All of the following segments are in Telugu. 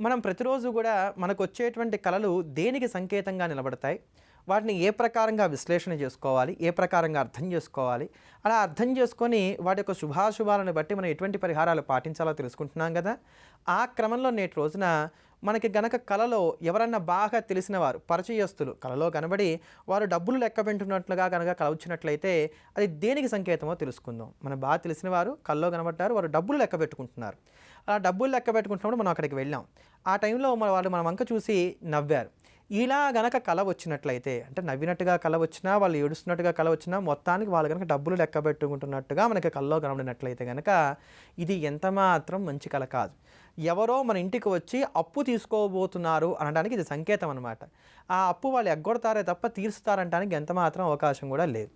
మనం ప్రతిరోజు కూడా మనకొచ్చేటువంటి కళలు దేనికి సంకేతంగా నిలబడతాయి? వాటిని ఏ ప్రకారంగా విశ్లేషణ చేసుకోవాలి? ఏ ప్రకారంగా అర్థం చేసుకోవాలి? అలా అర్థం చేసుకొని వాటి యొక్క శుభాశుభాలను బట్టి మనం ఎటువంటి పరిహారాలు పాటించాలో తెలుసుకుంటున్నాం గదా! ఆ క్రమంలో నేటి రోజున మనకి గనక కలలో ఎవరన్నా బాగా తెలిసిన వారు, పరిచయస్తులు కలలో కనబడి వారు డబ్బులు లెక్కపెడుతున్నట్లుగా గనక కల వచ్చినట్లయితే అది దేనికి సంకేతమో తెలుసుకుందాం. మనకు బాగా తెలిసిన వారు కల్లో కనబడ్డారు. వారు డబ్బులు లెక్కపెట్టుకుంటున్నారు. అలా డబ్బులు లెక్కపెట్టుకుంటున్నప్పుడు మనం అక్కడికి వెళ్ళాం. ఆ టైంలో వాళ్ళు మన వంక చూసి నవ్వారు. ఇలా గనక కల వచ్చినట్లయితే అంటే నవ్వినట్టుగా కల వచ్చినా, వాళ్ళు ఏడుస్తున్నట్టుగా కల వచ్చినా మొత్తానికి వాళ్ళు గనక డబ్బులు లెక్కబెట్టుకుంటున్నట్టుగా మనకి కల్లో కనబడినట్లయితే గనక ఇది ఎంతమాత్రం మంచి కల కాదు. ఎవరో మన ఇంటికి వచ్చి అప్పు తీసుకోబోతున్నారు అనడానికి ఇది సంకేతం అనమాట. ఆ అప్పు వాళ్ళు ఎగ్గొడతారే తప్ప తీరుస్తారంటానికి ఎంతమాత్రం అవకాశం కూడా లేదు.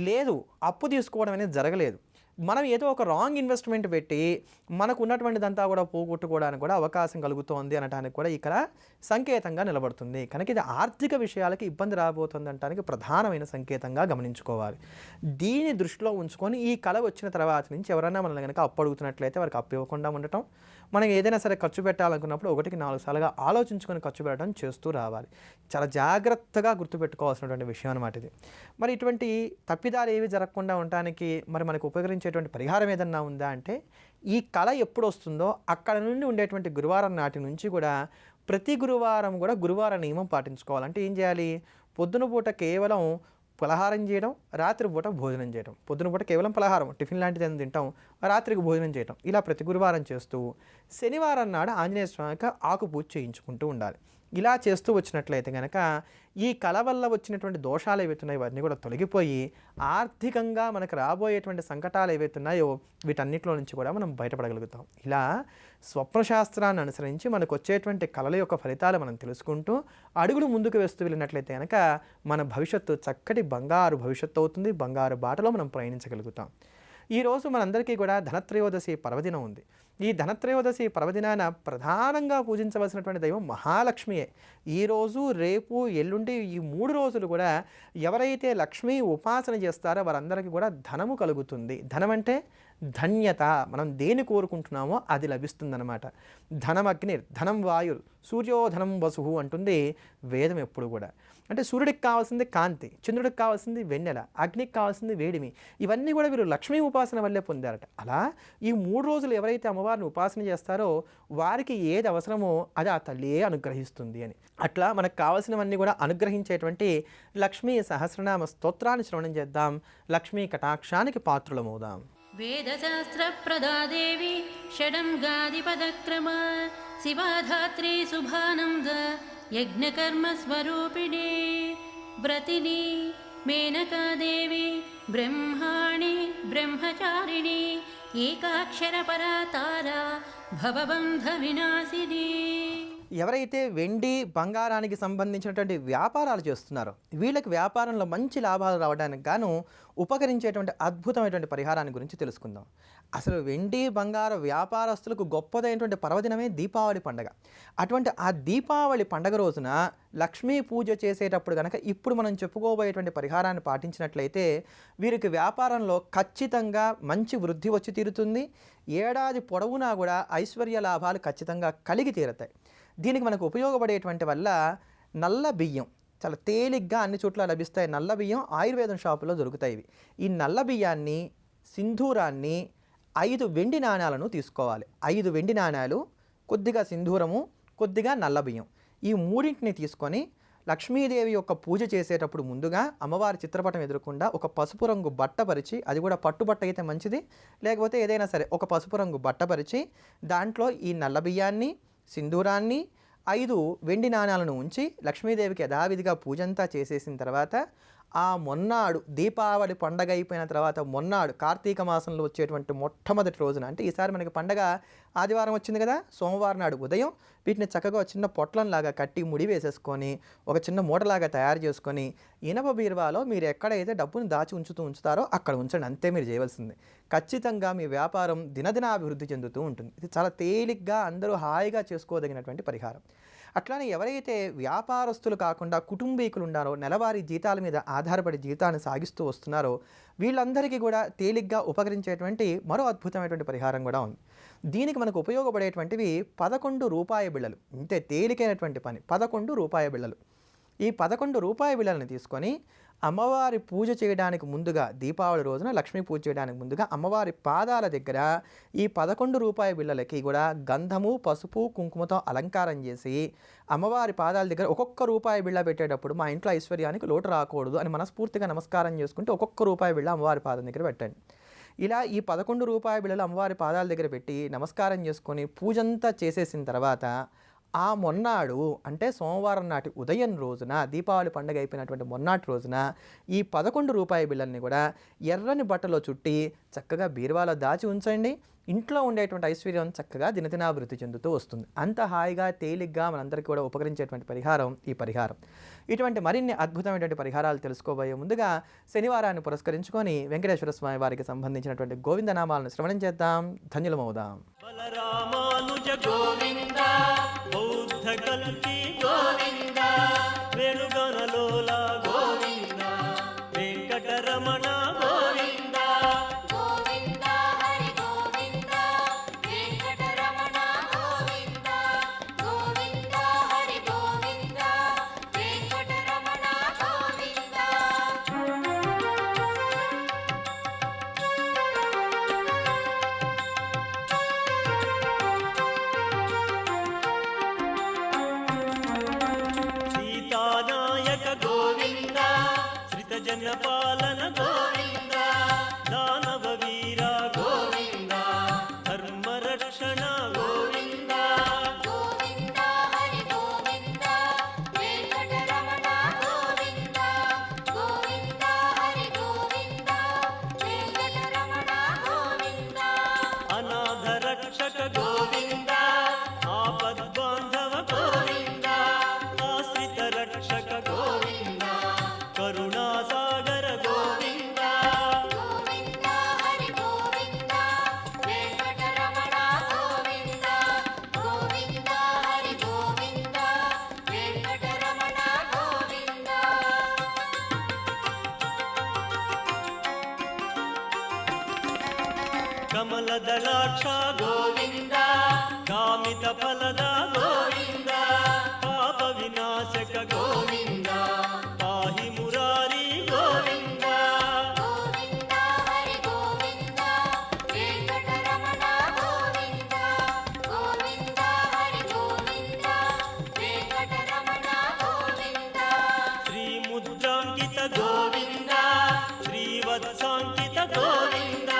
లేదు, అప్పు తీసుకోవడం అనేది జరగలేదు. మనం ఏదో ఒక రాంగ్ ఇన్వెస్ట్మెంట్ పెట్టి మనకు ఉన్నటువంటిదంతా కూడా పోగొట్టుకోవడానికి కూడా అవకాశం కలుగుతోంది అనడానికి కూడా ఇక్కడ సంకేతంగా నిలబడుతుంది. కనుక ఇది ఆర్థిక విషయాలకి ఇబ్బంది రాబోతుంది అనడానికి ప్రధానమైన సంకేతంగా గమనించుకోవాలి. దీన్ని దృష్టిలో ఉంచుకొని ఈ కళ వచ్చిన తర్వాత నుంచి ఎవరైనా మనల్ని కనుక అప్పు అడుగుతున్నట్లయితే వారికి అప్పు ఇవ్వకుండా ఉండటం, మనం ఏదైనా సరే ఖర్చు పెట్టాలనుకున్నప్పుడు 1కి 4 సార్లుగా ఆలోచించుకొని ఖర్చు పెట్టడం చేస్తూ రావాలి. చాలా జాగ్రత్తగా గుర్తుపెట్టుకోవాల్సినటువంటి విషయం అనమాట ఇది. మరి ఇటువంటి తప్పిదాలు ఏవి జరగకుండా ఉండటానికి మరి మనకు ఉపయోగించేటువంటి పరిహారం ఏదన్నా ఉందా అంటే, ఈ కళ ఎప్పుడు వస్తుందో అక్కడ నుండి ఉండేటువంటి గురువారం నాటి నుంచి కూడా ప్రతి గురువారం కూడా గురువార నియమం పాటించుకోవాలి. అంటే ఏం చేయాలి? పొద్దున పూట కేవలం పలహారం చేయడం, రాత్రి పూట భోజనం చేయడం. పొద్దున పూట కేవలం పలహారం, టిఫిన్ లాంటిది ఏదైనా తింటాం, రాత్రికి భోజనం చేయటం. ఇలా ప్రతి గురువారం చేస్తూ శనివారం నాడు ఆంజనేయ స్వామికి ఆకు పూజ చేయించుకుంటూ ఉండాలి. ఇలా చేస్తూ వచ్చినట్లయితే కనుక ఈ కళ వల్ల వచ్చినటువంటి దోషాలు ఏవైతున్నాయో ఇవన్నీ కూడా తొలగిపోయి ఆర్థికంగా మనకు రాబోయేటువంటి సంకటాలు ఏవైతున్నాయో వీటన్నిటిలో నుంచి కూడా మనం బయటపడగలుగుతాం. ఇలా స్వప్నశాస్త్రాన్ని అనుసరించి మనకు వచ్చేటువంటి కళల యొక్క ఫలితాలు మనం తెలుసుకుంటూ అడుగులు ముందుకు వేస్తూ వెళ్ళినట్లయితే కనుక మన భవిష్యత్తు చక్కటి బంగారు భవిష్యత్తు అవుతుంది. బంగారు బాటలో మనం ప్రయాణించగలుగుతాం. ఈరోజు మనందరికీ కూడా ధనత్రయోదశి పర్వదినం ఉంది. ఈ ధనత్రయోదశి పర్వదినాన ప్రధానంగా పూజించవలసినటువంటి దైవం మహాలక్ష్మియే. ఈరోజు, రేపు, ఎల్లుండి ఈ 3 రోజులు కూడా ఎవరైతే లక్ష్మీ ఉపాసన చేస్తారో వారందరికీ కూడా ధనము కలుగుతుంది. ధనం అంటే ధన్యత. మనం దేని కోరుకుంటున్నామో అది లభిస్తుందన్నమాట. ధనం అగ్ని, ధనం వాయుర్, సూర్యోధనం వసుహు అంటుంది వేదం ఎప్పుడు కూడా. అంటే సూర్యుడికి కావాల్సింది కాంతి, చంద్రుడికి కావాల్సింది వెన్నెల, అగ్నికి కావాల్సింది వేడిమి. ఇవన్నీ కూడా వీరు లక్ష్మీ ఉపాసన వల్లే పొందారట. అలా ఈ 3 రోజులు ఎవరైతే అమ్మవారిని ఉపాసన చేస్తారో వారికి ఏది అవసరమో అది ఆ తల్లియే అనుగ్రహిస్తుంది అని. అట్లా మనకు కావాల్సినవన్నీ కూడా అనుగ్రహించేటువంటి లక్ష్మీ సహస్రనామ స్తోత్రాన్ని శ్రవణం చేద్దాం. లక్ష్మీ కటాక్షానికి పాత్రులమవుదాం. वेदशास्त्रप्रदादेवी षडङ्गादिपदक्रमा शिवाधात्री शुभानन्द यज्ञकर्मस्वरूपिणी व्रतिनी मेनकादेवी ब्रह्माणि ब्रह्मचारिणी एकाक्षरपरा तारा भवबन्धविनाशिनी. ఎవరైతే వెండి బంగారానికి సంబంధించినటువంటి వ్యాపారాలు చేస్తున్నారో వీళ్ళకి వ్యాపారంలో మంచి లాభాలు రావడానికి గాను ఉపకరించేటువంటి అద్భుతమైనటువంటి పరిహారాన్ని గురించి తెలుసుకుందాం. అసలు వెండి బంగారు వ్యాపారస్తులకు గొప్పదైనటువంటి పర్వదినమే దీపావళి పండుగ. అటువంటి ఆ దీపావళి పండుగ రోజున లక్ష్మీ పూజ చేసేటప్పుడు కనుక ఇప్పుడు మనం చెప్పుకోబోయేటువంటి పరిహారాన్ని పాటించినట్లయితే వీరికి వ్యాపారంలో ఖచ్చితంగా మంచి వృద్ధి వచ్చి తీరుతుంది. ఏడాది పొడవునా కూడా ఐశ్వర్య లాభాలు ఖచ్చితంగా కలిగి తీరుతాయి. దీనికి మనకు ఉపయోగపడేటువంటి వల్ల నల్ల బియ్యం చాలా తేలిగ్గా అన్ని చోట్ల లభిస్తాయి. నల్ల బియ్యం ఆయుర్వేదం షాపులో దొరుకుతాయి. ఇవి ఈ నల్ల బియ్యాన్ని, సింధూరాన్ని, 5 వెండి నాణాలను తీసుకోవాలి. 5 వెండి నాణాలు, కొద్దిగా సింధూరము, కొద్దిగా నల్ల బియ్యం, ఈ మూడింటిని తీసుకొని లక్ష్మీదేవి యొక్క పూజ చేసేటప్పుడు ముందుగా అమ్మవారి చిత్రపటం ఎదురకుండా ఒక పసుపు రంగు బట్ట పరిచి, అది కూడా పట్టుబట్ట అయితే మంచిది, లేకపోతే ఏదైనా సరే ఒక పసుపు రంగు బట్ట పరిచి దాంట్లో ఈ నల్ల బియ్యాన్ని, సింధూరాన్ని, 5 వెండి నాణాలను ఉంచి లక్ష్మీదేవికి యథావిధిగా పూజంతా చేసేసిన తర్వాత ఆ మొన్నాడు దీపావళి పండగ అయిపోయిన తర్వాత మొన్నాడు కార్తీక మాసంలో వచ్చేటువంటి మొట్టమొదటి రోజున, అంటే ఈసారి మనకి పండగ ఆదివారం వచ్చింది కదా, సోమవారం నాడు ఉదయం వీటిని చక్కగా చిన్న పొట్లంలాగా కట్టి ముడి వేసేసుకొని ఒక చిన్న మూటలాగా తయారు చేసుకొని ఇనప బీరువాలో మీరు ఎక్కడైతే డబ్బును దాచి ఉంచుతారో అక్కడ ఉంచండి. అంతే మీరు చేయవలసింది. ఖచ్చితంగా మీ వ్యాపారం దినదినాభివృద్ధి చెందుతూ ఉంటుంది. ఇది చాలా తేలిగ్గా అందరూ హాయిగా చేసుకోదగినటువంటి పరిహారం. అట్లానే ఎవరైతే వ్యాపారస్తులు కాకుండా కుటుంబీకులు ఉన్నారో, నెలవారీ జీతాల మీద ఆధారపడి జీతాన్ని సాగిస్తూ వస్తున్నారో వీళ్ళందరికీ కూడా తేలిగ్గా ఉపకరించేటువంటి మరో అద్భుతమైనటువంటి పరిహారం కూడా ఉంది. దీనికి మనకు ఉపయోగపడేటువంటివి 11 రూపాయి బిళ్ళలు. ఇంతే తేలికైనటువంటి పని, 11 రూపాయి బిళ్ళలు. ఈ 11 రూపాయి బిళ్ళలను తీసుకొని అమ్మవారి పూజ చేయడానికి ముందుగా, దీపావళి రోజున లక్ష్మీ పూజ చేయడానికి ముందుగా అమ్మవారి పాదాల దగ్గర ఈ 11 రూపాయి బిళ్ళలకి కూడా గంధము, పసుపు, కుంకుమతో అలంకారం చేసి అమ్మవారి పాదాల దగ్గర ఒక్కొక్క రూపాయి బిళ్ళ పెట్టేటప్పుడు మా ఇంట్లో ఐశ్వర్యానికి లోటు రాకూడదు అని మనస్ఫూర్తిగా నమస్కారం చేసుకుంటే ఒక్కొక్క రూపాయి బిళ్ళ అమ్మవారి పాదం దగ్గర పెట్టండి. ఇలా ఈ 11 రూపాయి బిళ్ళలు అమ్మవారి పాదాల దగ్గర పెట్టి నమస్కారం చేసుకొని పూజంతా చేసేసిన తర్వాత ఆ మొన్నాడు అంటే సోమవారం నాటి ఉదయం రోజున, దీపావళి పండుగ అయిపోయినటువంటి మొన్నాటి రోజున ఈ 11 రూపాయి బిళ్ళల్ని కూడా ఎర్రని బట్టలో చుట్టి చక్కగా బీరువాలో దాచి ఉంచండి. ఇంట్లో ఉండేటువంటి ఐశ్వర్యం చక్కగా దినదినాభివృద్ధి చెందుతూ వస్తుంది. అంత హాయిగా తేలిగ్గా మనందరికీ కూడా ఉపకరించేటువంటి పరిహారం ఈ పరిహారం. ఇటువంటి మరిన్ని అద్భుతమైనటువంటి పరిహారాలు తెలుసుకోబోయే ముందుగా శనివారాన్ని పురస్కరించుకొని వెంకటేశ్వర స్వామి వారికి సంబంధించినటువంటి గోవిందనామాలను శ్రవణం చేద్దాం, ధన్యులమవుదాం. బలరామానుజ గోవింద, బౌద్ధ కల్కి గోవింద, వేణుగణలోల గోవింద, వెంకటరమణ గోవింద, గోవింద హరి గోవింద, వెంకటరమణ గోవింద, గోవింద హరి గోవింద, వెంకటరమణ గోవింద. సీతానాయక గోవింద, శ్రితజన పాలన గోవింద, దానవ వీర గోవింద, ధర్మరక్షణ గోవింద, గోవింద హరి గోవింద, వెంకటరమణ గోవింద, గోవింద హరి గోవింద, వెంకటరమణ గోవింద. అనాథ రక్షక గోవింద, ఆపద్బాంధవ గోవింద, ఆశ్రిత రక్షక గోవింద, కరుణాసాగర గోవింద, గోవింద హరి గోవింద, వెంకటరమణ గోవింద, గోవింద హరి గోవింద, వెంకటరమణ గోవింద. కమలదళాక్ష గోవింద, కామిత ఫలద గోవింద, పాప వినాశక గోవింద, పాహి మురారి గోవింద, గోవింద హరి గోవింద, వెంకటరమణ గోవింద, గోవింద హరి గోవింద, వెంకటరమణ గోవింద. శ్రీముద్రాంకిత గోవింద, శ్రీవత్సాంకిత గోవింద,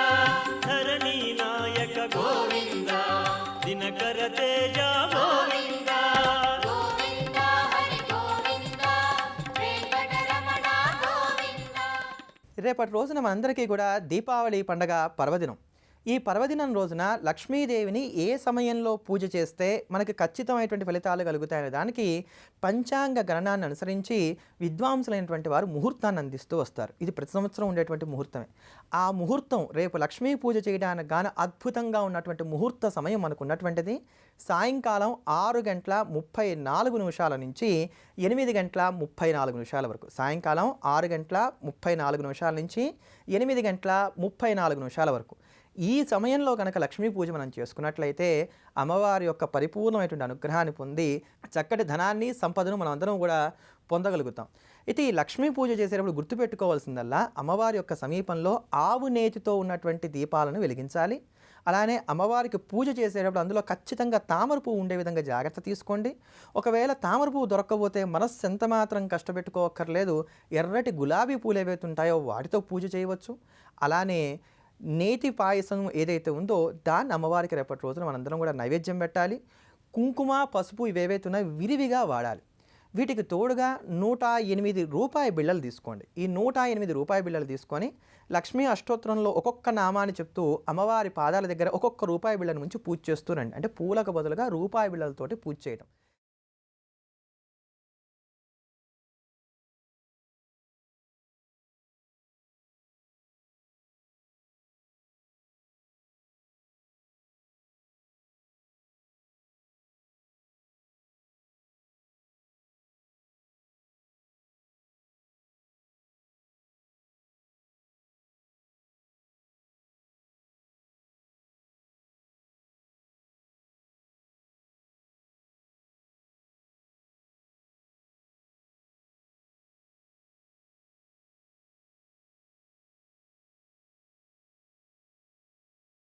ధరణీ నాయక గోవింద, దినకర తేజ గోవింద, గోవింద హరి గోవింద, వెంకటరమణ గోవింద. రేపటి రోజున మనందరికీ కూడా దీపావళి పండగ పర్వదినం. ఈ పర్వదినం రోజున లక్ష్మీదేవిని ఏ సమయంలో పూజ చేస్తే మనకి ఖచ్చితమైనటువంటి ఫలితాలు కలుగుతాయనే దానికి పంచాంగ గణనాన్ని అనుసరించి విద్వాంసులైనటువంటి వారు ముహూర్తాన్ని అందిస్తూ వస్తారు. ఇది ప్రతి సంవత్సరం ఉండేటువంటి ముహూర్తమే. ఆ ముహూర్తం రేపు లక్ష్మీ పూజ చేయడానికి గాను అద్భుతంగా ఉన్నటువంటి ముహూర్త సమయం మనకు ఉన్నటువంటిది సాయంకాలం 6:34 నుంచి 8:34 వరకు. సాయంకాలం 6:34 నుంచి 8:34 వరకు. ఈ సమయంలో కనుక లక్ష్మీ పూజ మనం చేసుకున్నట్లయితే అమ్మవారి యొక్క పరిపూర్ణమైనటువంటి అనుగ్రహాన్ని పొంది చక్కటి ధనాన్ని, సంపదను మనం అందరం కూడా పొందగలుగుతాం. అయితే ఈ లక్ష్మీ పూజ చేసేటప్పుడు గుర్తుపెట్టుకోవాల్సిందల్లా అమ్మవారి యొక్క సమీపంలో ఆవు నేతితో ఉన్నటువంటి దీపాలను వెలిగించాలి. అలానే అమ్మవారికి పూజ చేసేటప్పుడు అందులో ఖచ్చితంగా తామర పువ్వు ఉండే విధంగా జాగ్రత్త తీసుకోండి. ఒకవేళ తామర పువ్వు దొరకకపోతే మనస్సు ఎంత మాత్రం కష్టపెట్టుకోక్కర్లేదు, ఎర్రటి గులాబీ పూలు ఏవైతే ఉంటాయో వాటితో పూజ చేయవచ్చు. అలానే నేతి పాయసం ఏదైతే ఉందో దాన్ని అమ్మవారికి రేపటి రోజున మనందరం కూడా నైవేద్యం పెట్టాలి. కుంకుమ, పసుపు ఇవేవైతే ఉన్నాయో విరివిగా వాడాలి. వీటికి తోడుగా 108 రూపాయి బిళ్ళలు తీసుకోండి. ఈ 108 రూపాయి బిళ్ళలు తీసుకొని లక్ష్మీ అష్టోత్తరంలో ఒక్కొక్క నామాన్ని చెప్తూ అమ్మవారి పాదాల దగ్గర ఒక్కొక్క రూపాయి బిళ్ళను ఉంచి పూజ చేస్తూనండి. అంటే పూలకు బదులుగా రూపాయి బిళ్ళలతోటి పూజ చేయడం.